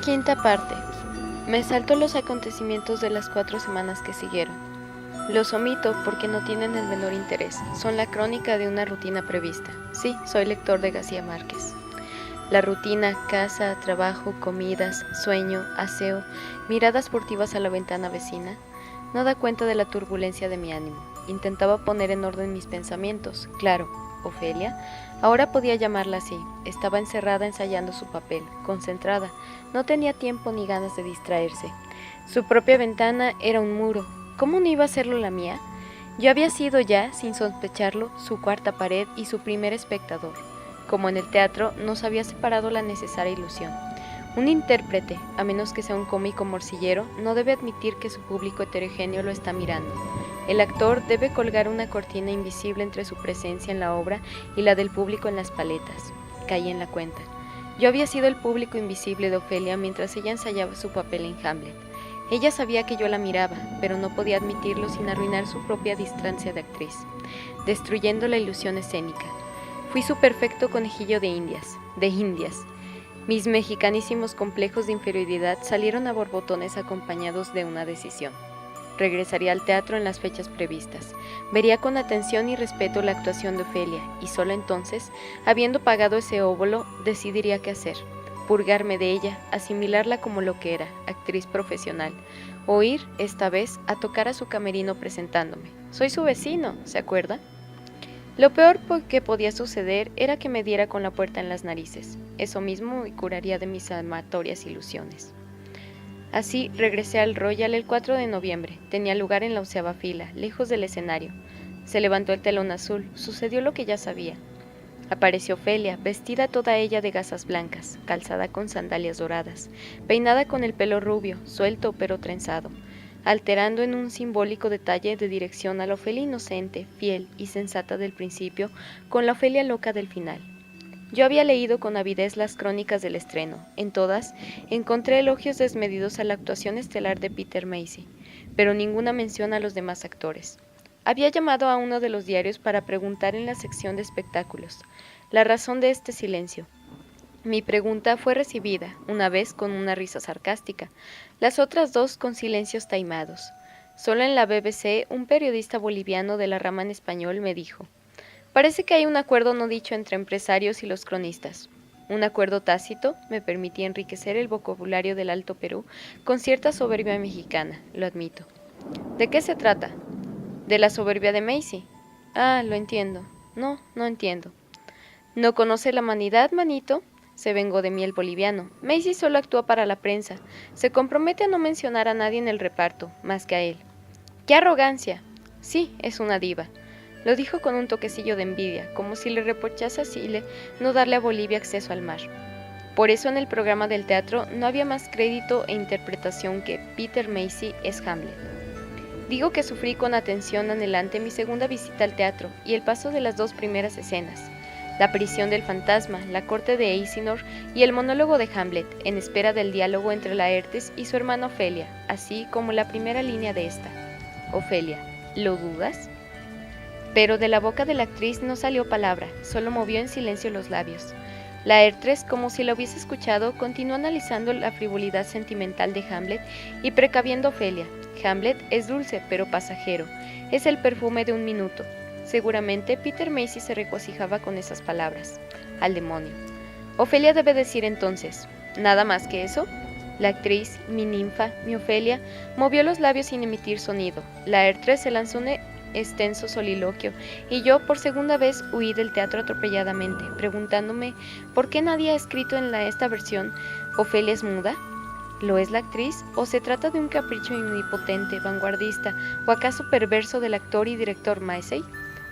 Quinta parte. Me salto los acontecimientos de las 4 semanas que siguieron. Los omito porque no tienen el menor interés. Son la crónica de una rutina prevista. Sí, soy lector de García Márquez. La rutina, casa, trabajo, comidas, sueño, aseo, miradas furtivas a la ventana vecina, no da cuenta de la turbulencia de mi ánimo. Intentaba poner en orden mis pensamientos. Claro, Ofelia, ahora podía llamarla así. Estaba encerrada ensayando su papel, concentrada. No tenía tiempo ni ganas de distraerse. Su propia ventana era un muro. ¿Cómo no iba a serlo la mía? Yo había sido ya, sin sospecharlo, su cuarta pared y su primer espectador. Como en el teatro, nos había separado la necesaria ilusión. Un intérprete, a menos que sea un cómico morcillero, no debe admitir que su público heterogéneo lo está mirando. El actor debe colgar una cortina invisible entre su presencia en la obra y la del público en las paletas. Caí en la cuenta. Yo había sido el público invisible de Ofelia mientras ella ensayaba su papel en Hamlet. Ella sabía que yo la miraba, pero no podía admitirlo sin arruinar su propia distancia de actriz, destruyendo la ilusión escénica. Fui su perfecto conejillo de indias. Mis mexicanísimos complejos de inferioridad salieron a borbotones acompañados de una decisión. Regresaría al teatro en las fechas previstas. Vería con atención y respeto la actuación de Ofelia, y solo entonces, habiendo pagado ese óvulo, decidiría qué hacer. Purgarme de ella, asimilarla como lo que era, actriz profesional, o ir, esta vez, a tocar a su camerino presentándome. Soy su vecino, ¿se acuerda? Lo peor que podía suceder era que me diera con la puerta en las narices. Eso mismo me curaría de mis amatorias ilusiones. Así, regresé al Royal el 4 de noviembre. Tenía lugar en la 11ª fila, lejos del escenario. Se levantó el telón azul. Sucedió lo que ya sabía. Apareció Ofelia, vestida toda ella de gasas blancas, calzada con sandalias doradas, peinada con el pelo rubio, suelto pero trenzado, alterando en un simbólico detalle de dirección a la Ofelia inocente, fiel y sensata del principio con la Ofelia loca del final. Yo había leído con avidez las crónicas del estreno. En todas encontré elogios desmedidos a la actuación estelar de Peter Macy, pero ninguna mención a los demás actores. Había llamado a uno de los diarios para preguntar en la sección de espectáculos la razón de este silencio. Mi pregunta fue recibida, una vez con una risa sarcástica, las otras dos con silencios taimados. Solo en la BBC un periodista boliviano de la rama en español me dijo: «Parece que hay un acuerdo no dicho entre empresarios y los cronistas». Un acuerdo tácito me permitía enriquecer el vocabulario del Alto Perú con cierta soberbia mexicana, lo admito. ¿De qué se trata? ¿De la soberbia de Macy? Ah, lo entiendo. No, no entiendo. ¿No conoce la humanidad, manito? Se vengó de mí el boliviano. Macy solo actúa para la prensa. Se compromete a no mencionar a nadie en el reparto, más que a él. ¡Qué arrogancia! Sí, es una diva. Lo dijo con un toquecillo de envidia, como si le reprochase a Chile no darle a Bolivia acceso al mar. Por eso en el programa del teatro no había más crédito e interpretación que Peter Macy es Hamlet. Digo que sufrí con atención anhelante mi segunda visita al teatro y el paso de las 2 primeras escenas, la aparición del fantasma, la corte de Eisinor y el monólogo de Hamlet, en espera del diálogo entre Laertes y su hermana Ofelia, así como la primera línea de esta. Ofelia, ¿lo dudas? Pero de la boca de la actriz no salió palabra, solo movió en silencio los labios. Laertes, como si la hubiese escuchado, continuó analizando la frivolidad sentimental de Hamlet y precaviendo a Ofelia. Hamlet es dulce, pero pasajero. Es el perfume de un minuto. Seguramente Peter Macy se regocijaba con esas palabras. Al demonio. Ofelia debe decir entonces, ¿nada más que eso? La actriz, mi ninfa, mi Ofelia, movió los labios sin emitir sonido. Laertes se lanzó un extenso soliloquio, y yo por segunda vez huí del teatro atropelladamente, preguntándome ¿por qué nadie ha escrito en esta versión «Ofelia es muda»? ¿Lo es la actriz? ¿O se trata de un capricho omnipotente, vanguardista, o acaso perverso del actor y director Macy?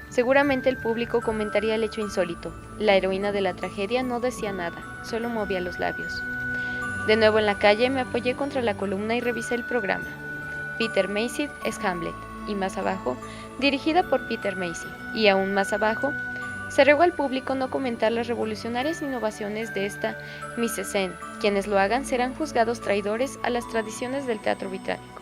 Seguramente el público comentaría el hecho insólito. La heroína de la tragedia no decía nada, solo movía los labios. De nuevo en la calle me apoyé contra la columna y revisé el programa. Peter Macy es Hamlet, y más abajo, dirigida por Peter Macy, y aún más abajo, se rogó al público no comentar las revolucionarias innovaciones de esta mise-en-scène. Quienes lo hagan serán juzgados traidores a las tradiciones del teatro británico.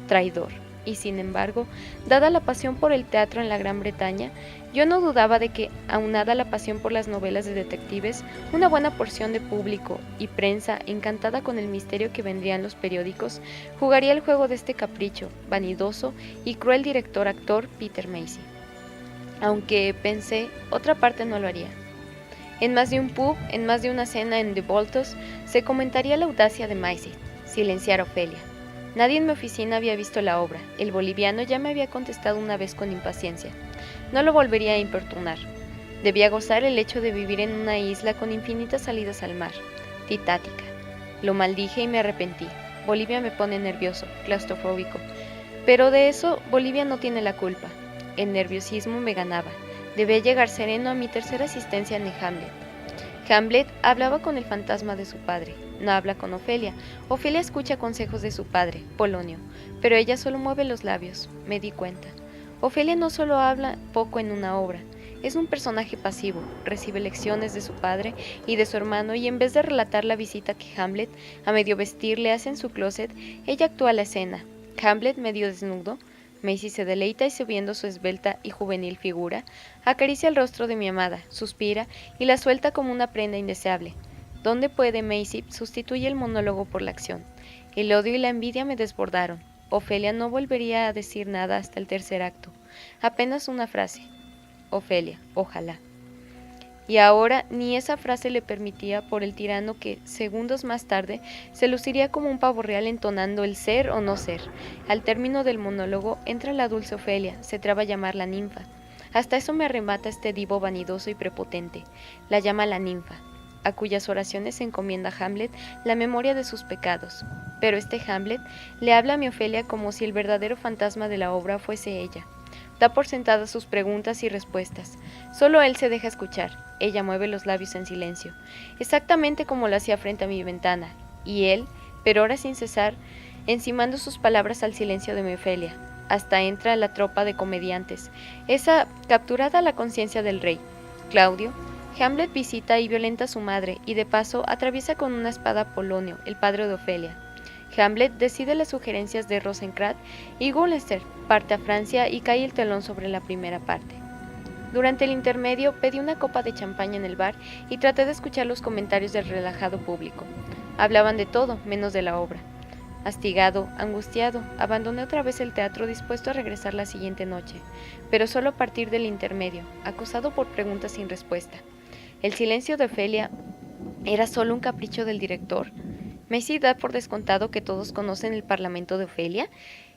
Traidor. y sin embargo, dada la pasión por el teatro en la Gran Bretaña, yo no dudaba de que, aunada la pasión por las novelas de detectives, una buena porción de público y prensa, encantada con el misterio que vendría en los periódicos, jugaría el juego de este capricho, vanidoso y cruel director-actor Peter Macy. Aunque, pensé, otra parte no lo haría. En más de un pub, en más de una cena en The Voltos, se comentaría la audacia de Macy, silenciar a Ofelia. Nadie en mi oficina había visto la obra. El boliviano ya me había contestado una vez con impaciencia. No lo volvería a importunar. Debía gozar el hecho de vivir en una isla con infinitas salidas al mar. Titática. Lo maldije y me arrepentí. Bolivia me pone nervioso, claustrofóbico. Pero de eso Bolivia no tiene la culpa. El nerviosismo me ganaba. Debía llegar sereno a mi tercera asistencia en el Hamlet. Hamlet hablaba con el fantasma de su padre. No habla con Ofelia. Ofelia escucha consejos de su padre, Polonio, pero ella solo mueve los labios. Me di cuenta. Ofelia no solo habla poco en una obra, es un personaje pasivo, recibe lecciones de su padre y de su hermano y en vez de relatar la visita que Hamlet, a medio vestir, le hace en su closet, ella actúa la escena. Hamlet medio desnudo, Macy se deleita y subiendo su esbelta y juvenil figura, acaricia el rostro de mi amada, suspira y la suelta como una prenda indeseable. ¿Dónde puede Macy sustituye el monólogo por la acción? El odio y la envidia me desbordaron. Ofelia no volvería a decir nada hasta el tercer acto. Apenas una frase. Ofelia, ojalá. Y ahora ni esa frase le permitía por el tirano que, segundos más tarde, se luciría como un pavo real entonando el ser o no ser. Al término del monólogo entra la dulce Ofelia, se traba a llamar la ninfa. Hasta eso me arremata este divo vanidoso y prepotente. La llama la ninfa, a cuyas oraciones se encomienda Hamlet la memoria de sus pecados. Pero este Hamlet le habla a mi Ofelia como si el verdadero fantasma de la obra fuese ella. Da por sentadas sus preguntas y respuestas. Solo él se deja escuchar. Ella mueve los labios en silencio, exactamente como lo hacía frente a mi ventana, y él, pero ahora sin cesar, encimando sus palabras al silencio de mi Ofelia. Hasta entra la tropa de comediantes, esa capturada a la conciencia del rey. Claudio, Hamlet visita y violenta a su madre, y de paso atraviesa con una espada a Polonio, el padre de Ofelia. Hamlet decide las sugerencias de Rosencrantz y Guildenstern, parte a Francia y cae el telón sobre la primera parte. Durante el intermedio pedí una copa de champaña en el bar y traté de escuchar los comentarios del relajado público. Hablaban de todo, menos de la obra. Hastigado, angustiado, abandoné otra vez el teatro dispuesto a regresar la siguiente noche, pero solo a partir del intermedio, acosado por preguntas sin respuesta. El silencio de Ofelia era solo un capricho del director. Macy da por descontado que todos conocen el parlamento de Ofelia,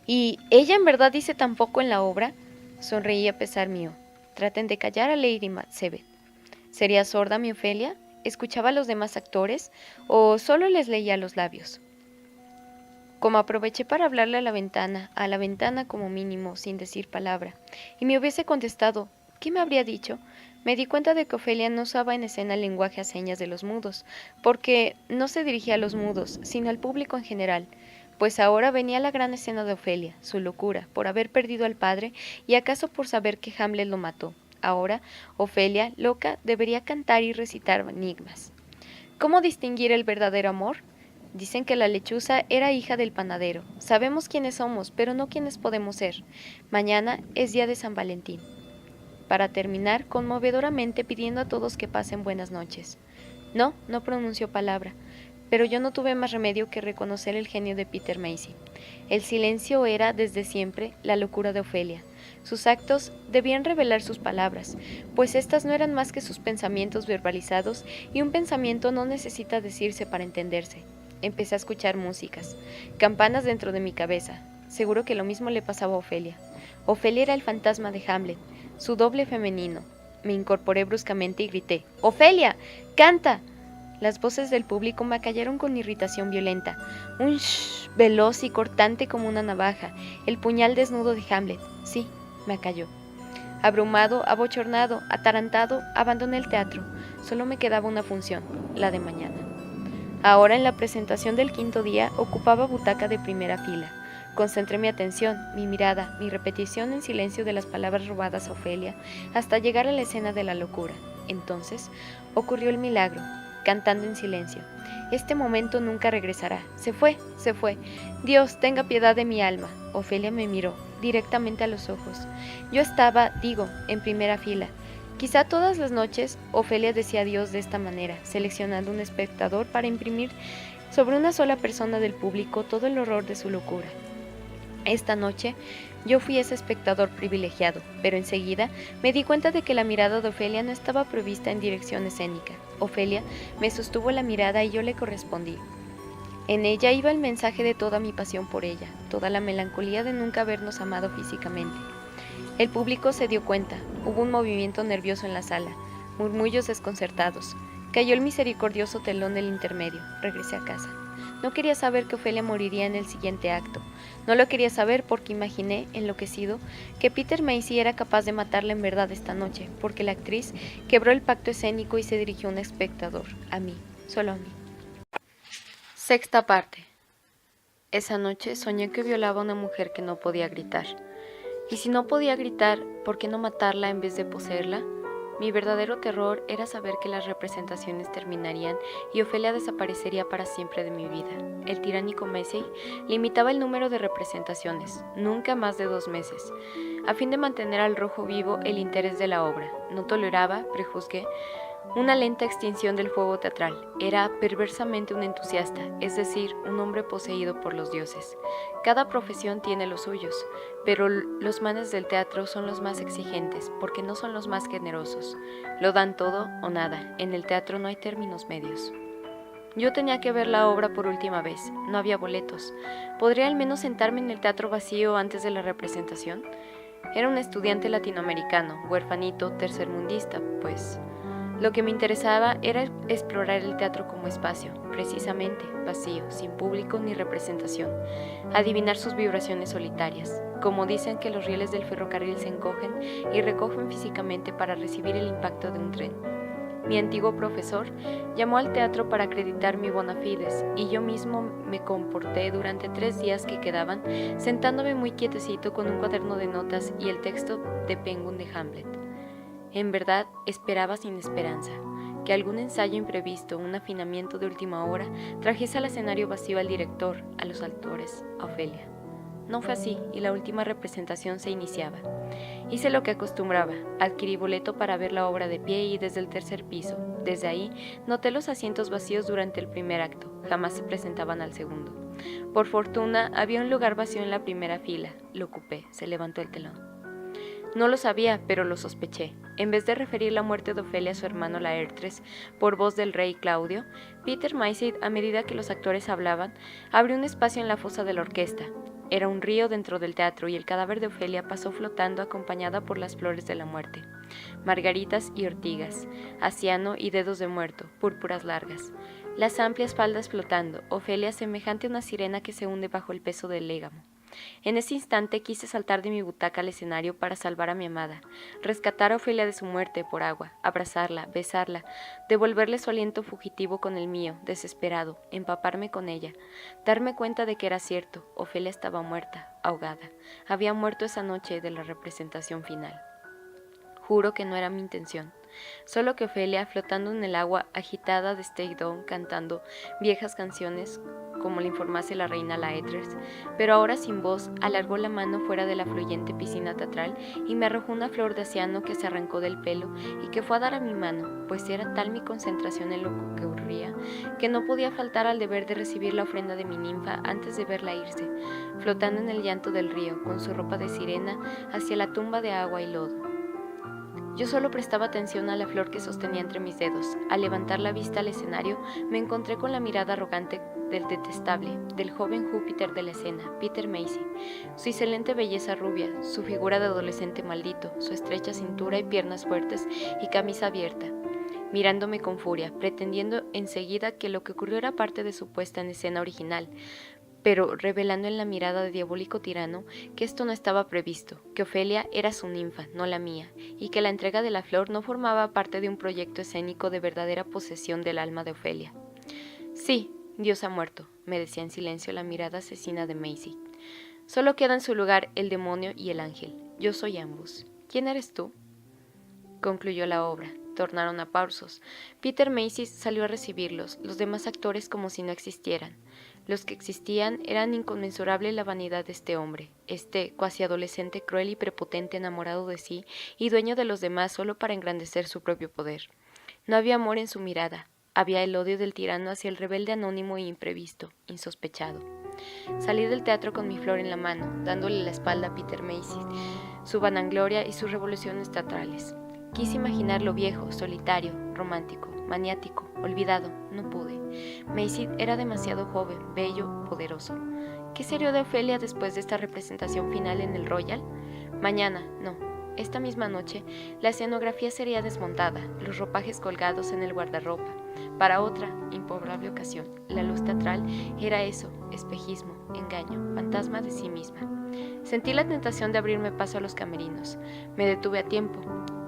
y ¿ella en verdad dice tan poco en la obra? Sonreí a pesar mío. Traten de callar a Lady Macbeth. ¿Sería sorda mi Ofelia? ¿Escuchaba a los demás actores? ¿O solo les leía los labios? Como aproveché para hablarle a la ventana como mínimo, sin decir palabra, y me hubiese contestado, ¿qué me habría dicho? Me di cuenta de que Ofelia no usaba en escena el lenguaje a señas de los mudos, porque no se dirigía a los mudos, sino al público en general, pues ahora venía la gran escena de Ofelia, su locura, por haber perdido al padre y acaso por saber que Hamlet lo mató. Ahora, Ofelia, loca, debería cantar y recitar enigmas. ¿Cómo distinguir el verdadero amor? Dicen que la lechuza era hija del panadero. Sabemos quiénes somos, pero no quiénes podemos ser. Mañana es día de San Valentín. Para terminar, conmovedoramente pidiendo a todos que pasen buenas noches. No pronunció palabra, pero yo no tuve más remedio que reconocer el genio de Peter Macy. El silencio era, desde siempre, la locura de Ofelia. Sus actos debían revelar sus palabras, pues éstas no eran más que sus pensamientos verbalizados, y un pensamiento no necesita decirse para entenderse. Empecé a escuchar músicas, campanas dentro de mi cabeza. Seguro que lo mismo le pasaba a Ofelia. Ofelia era el fantasma de Hamlet, su doble femenino. Me incorporé bruscamente y grité, ¡Ofelia! ¡Canta! Las voces del público me acallaron con irritación violenta. Un shh veloz y cortante como una navaja, el puñal desnudo de Hamlet. Sí, me acalló. Abrumado, abochornado, atarantado, abandoné el teatro. Solo me quedaba una función, la de mañana. Ahora, en la presentación del quinto día, ocupaba butaca de primera fila. Concentré mi atención, mi mirada, mi repetición en silencio de las palabras robadas a Ofelia, hasta llegar a la escena de la locura. Entonces, ocurrió el milagro. cantando en silencio. Este momento nunca regresará. Se fue, se fue. Dios, tenga piedad de mi alma. Ofelia me miró directamente a los ojos. Yo estaba, en primera fila. Quizá todas las noches Ofelia decía adiós de esta manera, seleccionando un espectador para imprimir sobre una sola persona del público todo el horror de su locura. Esta noche yo fui ese espectador privilegiado, pero enseguida me di cuenta de que la mirada de Ofelia no estaba prevista en dirección escénica. Ofelia me sostuvo la mirada y yo le correspondí. En ella iba el mensaje de toda mi pasión por ella, toda la melancolía de nunca habernos amado físicamente. El público se dio cuenta, hubo un movimiento nervioso en la sala, murmullos desconcertados. Cayó el misericordioso telón del intermedio, regresé a casa. No quería saber que Ofelia moriría en el siguiente acto. No lo quería saber porque imaginé, enloquecido, que Peter Macy era capaz de matarla en verdad esta noche, porque la actriz quebró el pacto escénico y se dirigió a un espectador, a mí, solo a mí. Sexta parte. Esa noche soñé que violaba a una mujer que no podía gritar. Y si no podía gritar, ¿por qué no matarla en vez de poseerla? Mi verdadero terror era saber que las representaciones terminarían y Ofelia desaparecería para siempre de mi vida. El tiránico Macy limitaba el número de representaciones, nunca más de 2 meses, a fin de mantener al rojo vivo el interés de la obra. No toleraba, prejuzgué, una lenta extinción del fuego teatral. Era perversamente un entusiasta, es decir, un hombre poseído por los dioses. Cada profesión tiene los suyos, pero los manes del teatro son los más exigentes, porque no son los más generosos. Lo dan todo o nada. En el teatro no hay términos medios. Yo tenía que ver la obra por última vez. No había boletos. ¿Podría al menos sentarme en el teatro vacío antes de la representación? Era un estudiante latinoamericano, huerfanito, tercermundista, pues. Lo que me interesaba era explorar el teatro como espacio, precisamente, vacío, sin público ni representación, adivinar sus vibraciones solitarias, como dicen que los rieles del ferrocarril se encogen y recogen físicamente para recibir el impacto de un tren. Mi antiguo profesor llamó al teatro para acreditar mi bona fides y yo mismo me comporté durante 3 días que quedaban, sentándome muy quietecito con un cuaderno de notas y el texto de Penguin de Hamlet. En verdad, esperaba sin esperanza, que algún ensayo imprevisto, un afinamiento de última hora, trajese al escenario vacío al director, a los actores, a Ofelia. No fue así, y la última representación se iniciaba. Hice lo que acostumbraba, adquirí boleto para ver la obra de pie y desde el 3er piso. Desde ahí, noté los asientos vacíos durante el primer acto, jamás se presentaban al segundo. Por fortuna, había un lugar vacío en la primera fila, lo ocupé, se levantó el telón. No lo sabía, pero lo sospeché. En vez de referir la muerte de Ofelia a su hermano Laertes por voz del rey Claudio, Peter Macy, a medida que los actores hablaban, abrió un espacio en la fosa de la orquesta. Era un río dentro del teatro y el cadáver de Ofelia pasó flotando acompañada por las flores de la muerte, margaritas y ortigas, aciano y dedos de muerto, púrpuras largas. Las amplias faldas flotando, Ofelia semejante a una sirena que se hunde bajo el peso del légamo. En ese instante quise saltar de mi butaca al escenario para salvar a mi amada, rescatar a Ofelia de su muerte por agua, abrazarla, besarla, devolverle su aliento fugitivo con el mío, desesperado, empaparme con ella, darme cuenta de que era cierto, Ofelia estaba muerta, ahogada, había muerto esa noche de la representación final. Juro que no era mi intención, solo que Ofelia, flotando en el agua agitada de Stay Down, cantando viejas canciones, como le informase la reina Laertes, pero ahora sin voz, alargó la mano fuera de la fluyente piscina teatral y me arrojó una flor de aciano que se arrancó del pelo y que fue a dar a mi mano, pues era tal mi concentración en lo que ocurría, que no podía faltar al deber de recibir la ofrenda de mi ninfa antes de verla irse, flotando en el llanto del río, con su ropa de sirena, hacia la tumba de agua y lodo. Yo solo prestaba atención a la flor que sostenía entre mis dedos. Al levantar la vista al escenario, me encontré con la mirada arrogante del detestable, del joven Júpiter de la escena, Peter Macy, su excelente belleza rubia, su figura de adolescente maldito, su estrecha cintura y piernas fuertes y camisa abierta, mirándome con furia, pretendiendo enseguida que lo que ocurrió era parte de su puesta en escena original, pero revelando en la mirada de diabólico tirano que esto no estaba previsto, que Ofelia era su ninfa, no la mía, y que la entrega de la flor no formaba parte de un proyecto escénico de verdadera posesión del alma de Ofelia. Sí, Dios ha muerto, me decía en silencio la mirada asesina de Macy. Solo queda en su lugar el demonio y el ángel. Yo soy ambos. ¿Quién eres tú? Concluyó la obra. tornaron aplausos. Peter Macy salió a recibirlos, los demás actores como si no existieran. Los que existían eran inconmensurable la vanidad de este hombre, este cuasi adolescente cruel y prepotente enamorado de sí y dueño de los demás solo para engrandecer su propio poder. No había amor en su mirada, había el odio del tirano hacia el rebelde anónimo e imprevisto, insospechado. Salí del teatro con mi flor en la mano, dándole la espalda a Peter Macy, su vanagloria y sus revoluciones teatrales. Quise imaginarlo viejo, solitario, romántico, maniático, olvidado. No pude. Macy era demasiado joven, bello, poderoso. ¿Qué sería de Ofelia después de esta representación final en el Royal? Mañana, no. Esta misma noche, la escenografía sería desmontada, los ropajes colgados en el guardarropa. Para otra, improbable ocasión, la luz teatral era eso, espejismo, engaño, fantasma de sí misma. Sentí la tentación de abrirme paso a los camerinos. Me detuve a tiempo.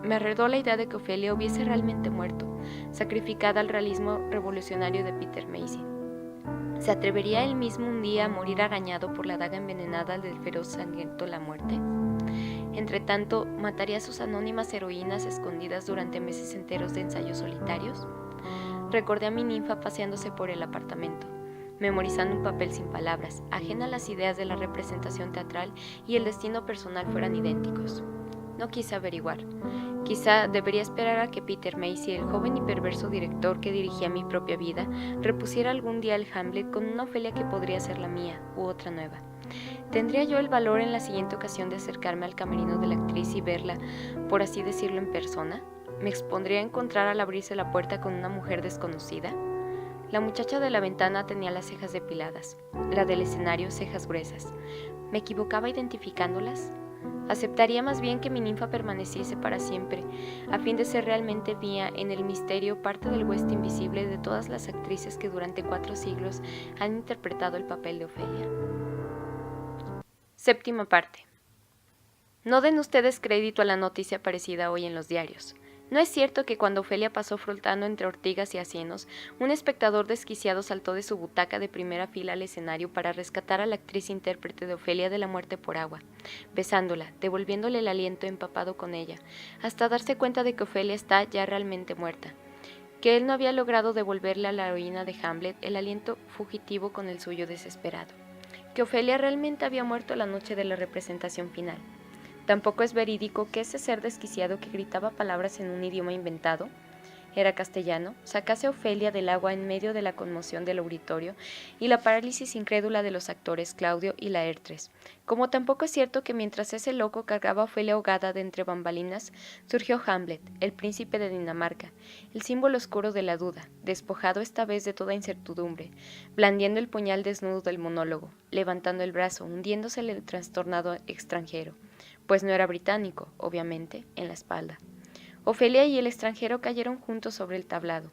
Me arredó la idea de que Ofelia hubiese realmente muerto, sacrificada al realismo revolucionario de Peter Macy. ¿Se atrevería él mismo un día a morir arañado por la daga envenenada del feroz sangriento la muerte? Entretanto, ¿mataría a sus anónimas heroínas escondidas durante meses enteros de ensayos solitarios? Recordé a mi ninfa paseándose por el apartamento, memorizando un papel sin palabras, ajena a las ideas de la representación teatral y el destino personal fueran idénticos. No quise averiguar. Quizá debería esperar a que Peter Macy, el joven y perverso director que dirigía mi propia vida, repusiera algún día el Hamlet con una Ofelia que podría ser la mía, u otra nueva. ¿Tendría yo el valor en la siguiente ocasión de acercarme al camerino de la actriz y verla, por así decirlo, en persona? ¿Me expondría a encontrar al abrirse la puerta con una mujer desconocida? La muchacha de la ventana tenía las cejas depiladas, la del escenario cejas gruesas. ¿Me equivocaba identificándolas? Aceptaría más bien que mi ninfa permaneciese para siempre, a fin de ser realmente mía en el misterio parte del hueste invisible de todas las actrices que durante 4 siglos han interpretado el papel de Ofelia. Séptima parte. No den ustedes crédito a la noticia aparecida hoy en los diarios. No es cierto que cuando Ofelia pasó flotando entre ortigas y acienos, un espectador desquiciado saltó de su butaca de primera fila al escenario para rescatar a la actriz intérprete de Ofelia de la muerte por agua, besándola, devolviéndole el aliento empapado con ella, hasta darse cuenta de que Ofelia está ya realmente muerta, que él no había logrado devolverle a la heroína de Hamlet el aliento fugitivo con el suyo desesperado, que Ofelia realmente había muerto la noche de la representación final. Tampoco es verídico que ese ser desquiciado que gritaba palabras en un idioma inventado, era castellano, sacase a Ofelia del agua en medio de la conmoción del auditorio y la parálisis incrédula de los actores Claudio y Laertes, como tampoco es cierto que mientras ese loco cargaba a Ofelia ahogada de entre bambalinas, surgió Hamlet, el príncipe de Dinamarca, el símbolo oscuro de la duda, despojado esta vez de toda incertidumbre, blandiendo el puñal desnudo del monólogo, levantando el brazo, hundiéndosele el trastornado extranjero, pues no era británico, obviamente, en la espalda. Ofelia y el extranjero cayeron juntos sobre el tablado.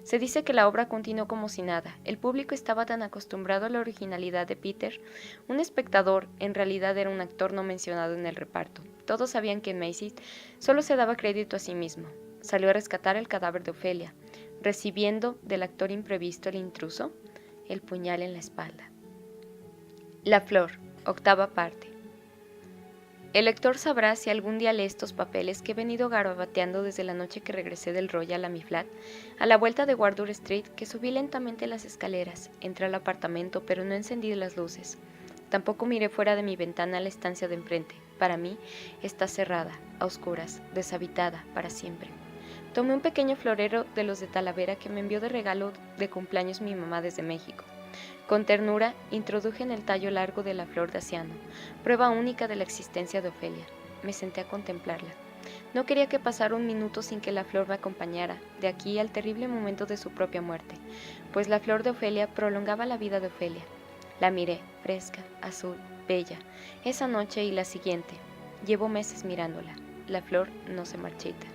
Se dice que la obra continuó como si nada. El público estaba tan acostumbrado a la originalidad de Peter. Un espectador, en realidad, era un actor no mencionado en el reparto. Todos sabían que Macy solo se daba crédito a sí mismo. Salió a rescatar el cadáver de Ofelia, recibiendo del actor imprevisto el intruso el puñal en la espalda. La flor, octava parte. El lector sabrá si algún día lee estos papeles que he venido garabateando desde la noche que regresé del Royal a mi flat, a la vuelta de Wardour Street, que subí lentamente las escaleras, entré al apartamento, pero no encendí las luces. Tampoco miré fuera de mi ventana a la estancia de enfrente. Para mí, está cerrada, a oscuras, deshabitada, para siempre. Tomé un pequeño florero de los de Talavera que me envió de regalo de cumpleaños mi mamá desde México. Con ternura, introduje en el tallo largo de la flor de aciano, prueba única de la existencia de Ofelia. Me senté a contemplarla. No quería que pasara un minuto sin que la flor me acompañara, de aquí al terrible momento de su propia muerte, pues la flor de Ofelia prolongaba la vida de Ofelia. La miré, fresca, azul, bella, esa noche y la siguiente. Llevo meses mirándola. La flor no se marchita.